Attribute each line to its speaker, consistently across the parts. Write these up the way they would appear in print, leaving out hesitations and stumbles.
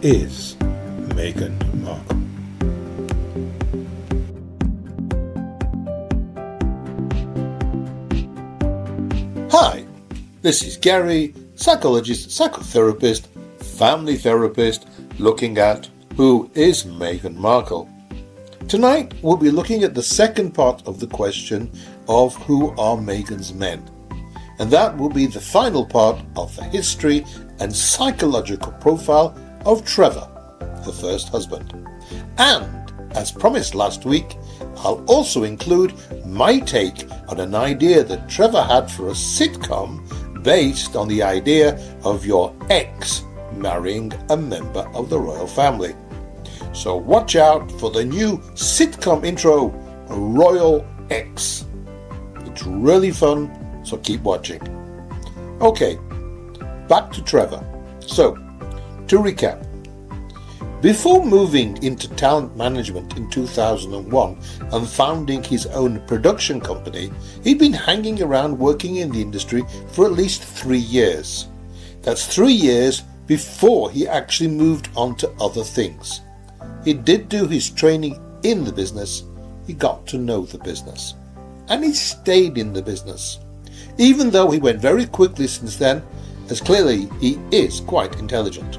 Speaker 1: is Meghan Markle? Hi, this is Gary, psychologist, psychotherapist, family therapist, looking at who is Meghan Markle. Tonight we'll be looking at the second part of the question of who are Meghan's men. And that will be the final part of the history and psychological profile of Trevor, her first husband. And, as promised last week, I'll also include my take on an idea that Trevor had for a sitcom based on the idea of your ex marrying a member of the royal family. So watch out for the new sitcom intro, Royal X. It's really fun, so keep watching. Okay, back to Trevor. So, to recap, before moving into talent management in 2001 and founding his own production company, he'd been hanging around working in the industry for at least 3 years. That's 3 years before he actually moved on to other things. He did do his training in the business, he got to know the business, and he stayed in the business, even though he went very quickly since then, as clearly he is quite intelligent.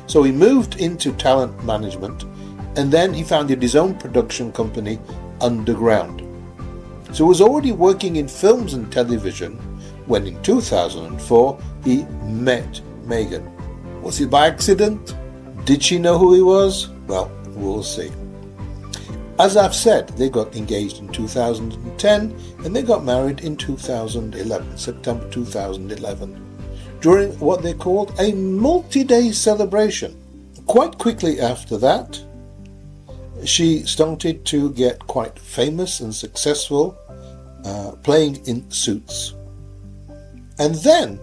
Speaker 1: So he moved into talent management, and then he founded his own production company, Underground. So he was already working in films and television when in 2004 he met Meghan. Was it by accident? Did she know who he was? Well, we'll see. As I've said, they got engaged in 2010 and they got married in 2011, September 2011, during what they called a multi-day celebration. Quite quickly after that, she started to get quite famous and successful, playing in Suits. And then,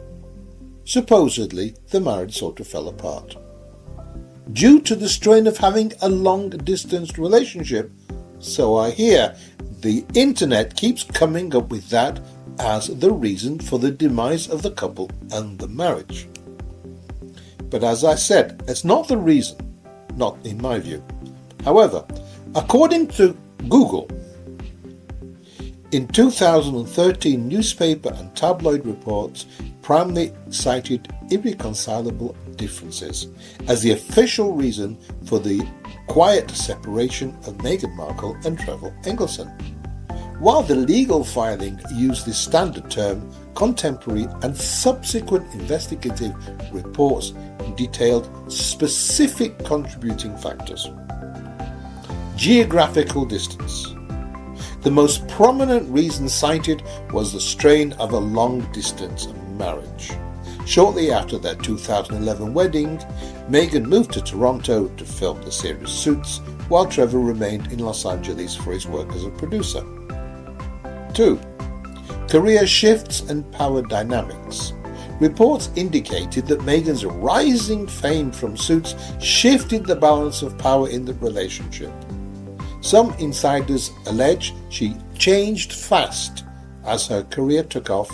Speaker 1: supposedly, the marriage sort of fell apart. Due to the strain of having a long-distance relationship, so I hear, the internet keeps coming up with that as the reason for the demise of the couple and the marriage. But as I said, it's not the reason, not in my view. However, according to Google, in 2013 newspaper and tabloid reports primarily cited irreconcilable differences as the official reason for the quiet separation of Meghan Markle and Trevor Engelson. While the legal filing used the standard term, contemporary and subsequent investigative reports detailed specific contributing factors. Geographical distance. The most prominent reason cited was the strain of a long-distance marriage. Shortly after their 2011 wedding, Meghan moved to Toronto to film the series Suits, while Trevor remained in Los Angeles for his work as a producer. 2. Career shifts and power dynamics. Reports indicated that Meghan's rising fame from Suits shifted the balance of power in the relationship. Some insiders allege she changed fast as her career took off,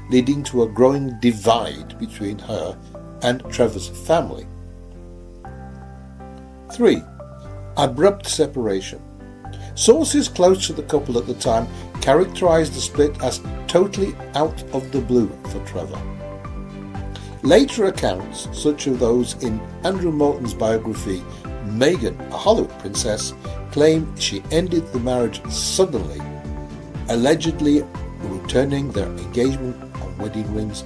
Speaker 1: leading to a growing divide between her and Trevor's family. 3. Abrupt separation. Sources close to the couple at the time characterized the split as totally out of the blue for Trevor. Later accounts, such as those in Andrew Moulton's biography, Meghan, a Hollywood Princess, claim she ended the marriage suddenly, allegedly returning their engagement and wedding rings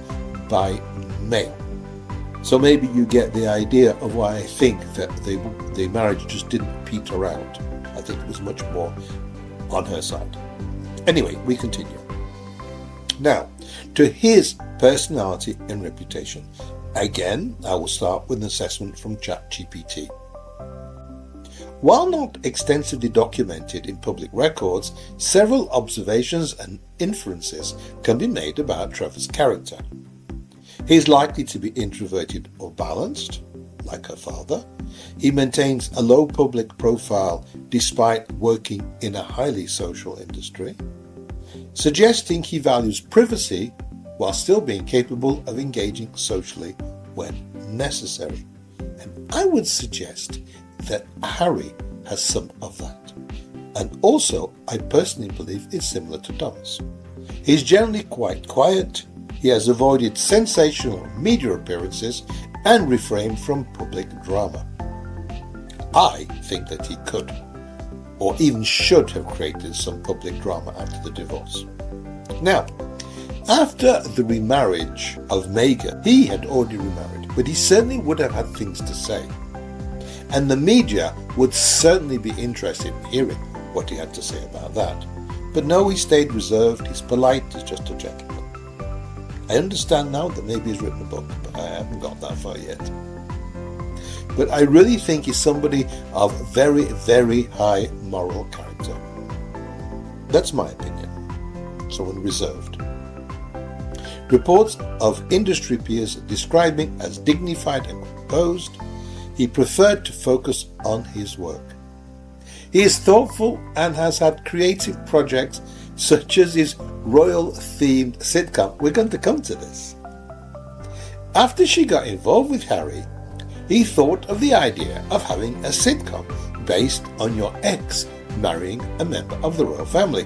Speaker 1: by mail. So maybe you get the idea of why I think that the marriage just didn't peter out. I think it was much more on her side. Anyway, we continue. Now, to his personality and reputation. Again, I will start with an assessment from ChatGPT. While not extensively documented in public records, several observations and inferences can be made about Trevor's character. He is likely to be introverted or balanced, like her father. He maintains a low public profile despite working in a highly social industry, suggesting he values privacy while still being capable of engaging socially when necessary. And I would suggest that Harry has some of that. And also, I personally believe it's similar to Thomas. He's generally quite quiet, he has avoided sensational media appearances and refrained from public drama. I think that he could, or even should have created some public drama after the divorce. Now, after the remarriage of Meghan, he had already remarried, but he certainly would have had things to say. And the media would certainly be interested in hearing what he had to say about that. But no, he stayed reserved, he's polite, he's just a gentleman. I understand now that maybe he's written a book, but I haven't got that far yet. But I really think he's somebody of very, very high moral character. That's my opinion. Someone reserved. Reports of industry peers describing as dignified and composed, he preferred to focus on his work. He is thoughtful and has had creative projects such as his royal-themed sitcom. We're going to come to this. After she got involved with Harry, he thought of the idea of having a sitcom based on your ex marrying a member of the royal family.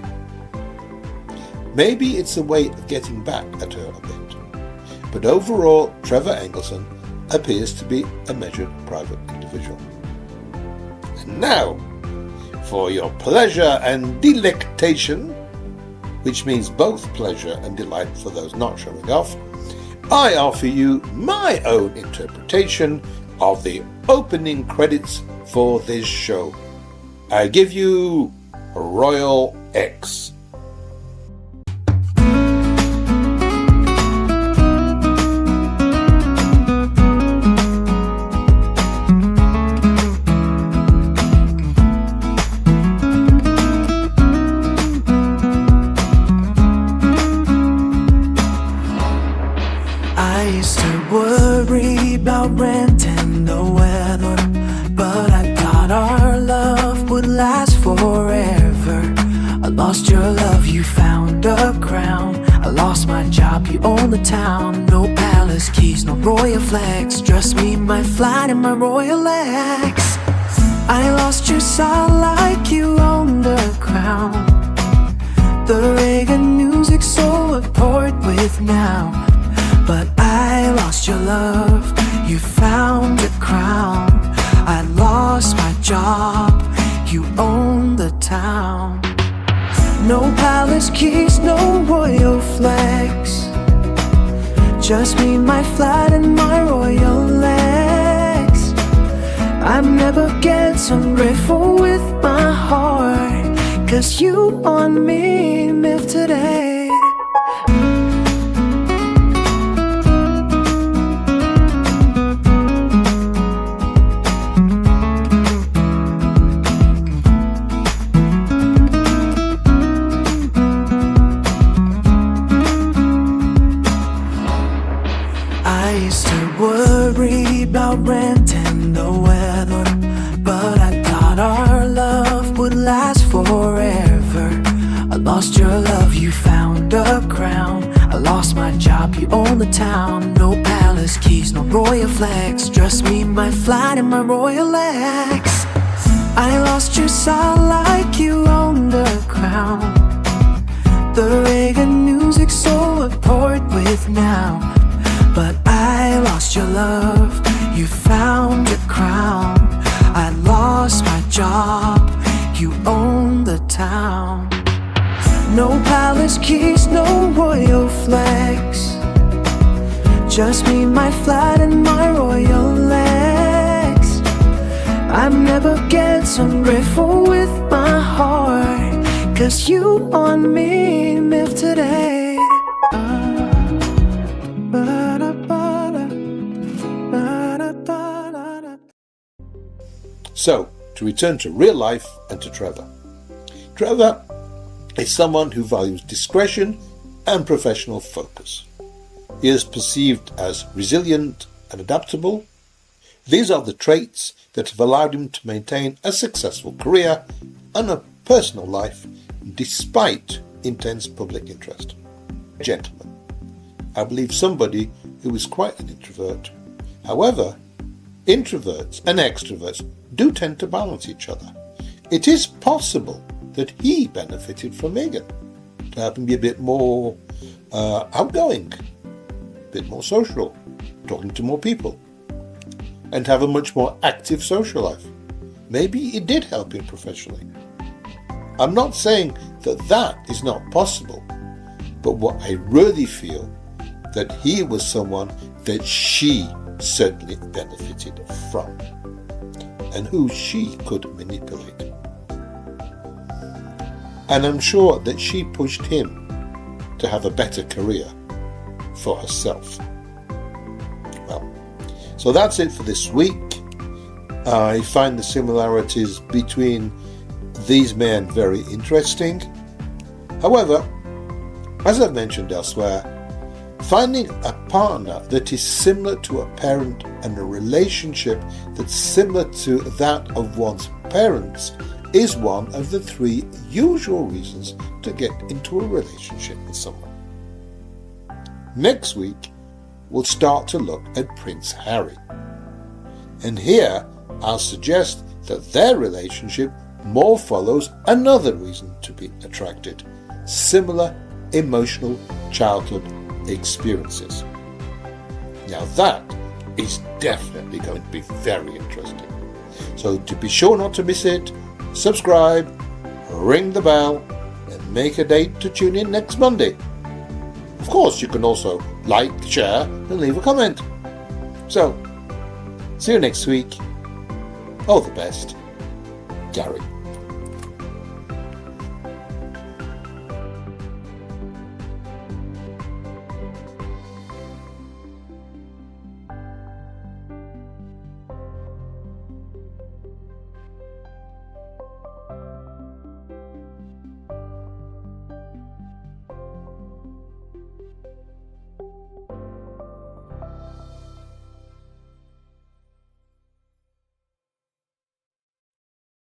Speaker 1: Maybe it's a way of getting back at her a bit. But overall, Trevor Engelson appears to be a measured private individual. And now, for your pleasure and delectation, which means both pleasure and delight for those not showing off, I offer you my own interpretation of the opening credits for this show. I give you Royal X.
Speaker 2: I used to worry about rent and the weather, but I thought our love would last forever. I lost your love, you found a crown. I lost my job, you own the town. No palace keys, no royal flags, just me, my flight, and my royal ex. I lost your soul like you own the crown. The Reagan music's so abhorred with now. But I lost your love, you found a crown. I lost my job, you own the town. No palace keys, no royal flags, just me, my flight, and my royal legs. I'm never get ungrateful with my heart, 'cause you on me live today. I used to worry about rent and the weather, but I thought our love would last forever. I lost your love, you found a crown. I lost my job, you own the town. No palace keys, no royal flags, just me, my flight, and my royal ex. I lost your soul like you own the crown. The Reagan music's so abhorred with now. But I lost your love, you found a crown. I lost my job, you own the town. No palace keys, no royal flags, just me, my flight, and my royal legs. I'm never get ungrateful with my heart, 'cause you on me live today.
Speaker 1: So, to return to real life and to Trevor. Trevor is someone who values discretion and professional focus. He is perceived as resilient and adaptable. These are the traits that have allowed him to maintain a successful career and a personal life despite intense public interest. A gentleman. I believe somebody who is quite an introvert. However, introverts and extroverts do tend to balance each other. It is possible that he benefited from Meghan, to have him be a bit more outgoing, a bit more social, talking to more people, and have a much more active social life. Maybe it did help him professionally. I'm not saying that that is not possible, but what I really feel that he was someone that she certainly benefited from, and who she could manipulate. And I'm sure that she pushed him to have a better career for herself. Well, so that's it for this week. I find the similarities between these men very interesting. However, as I've mentioned elsewhere, finding a partner that is similar to a parent and a relationship that's similar to that of one's parents is one of the 3 usual reasons to get into a relationship with someone. Next week, we'll start to look at Prince Harry. And here, I'll suggest that their relationship more follows another reason to be attracted: similar emotional childhood experiences. Now that is definitely going to be very interesting. So to be sure not to miss it, subscribe, ring the bell, and make a date to tune in next Monday. Of course, you can also like, share, and leave a comment. So, see you next week. All the best, Gary.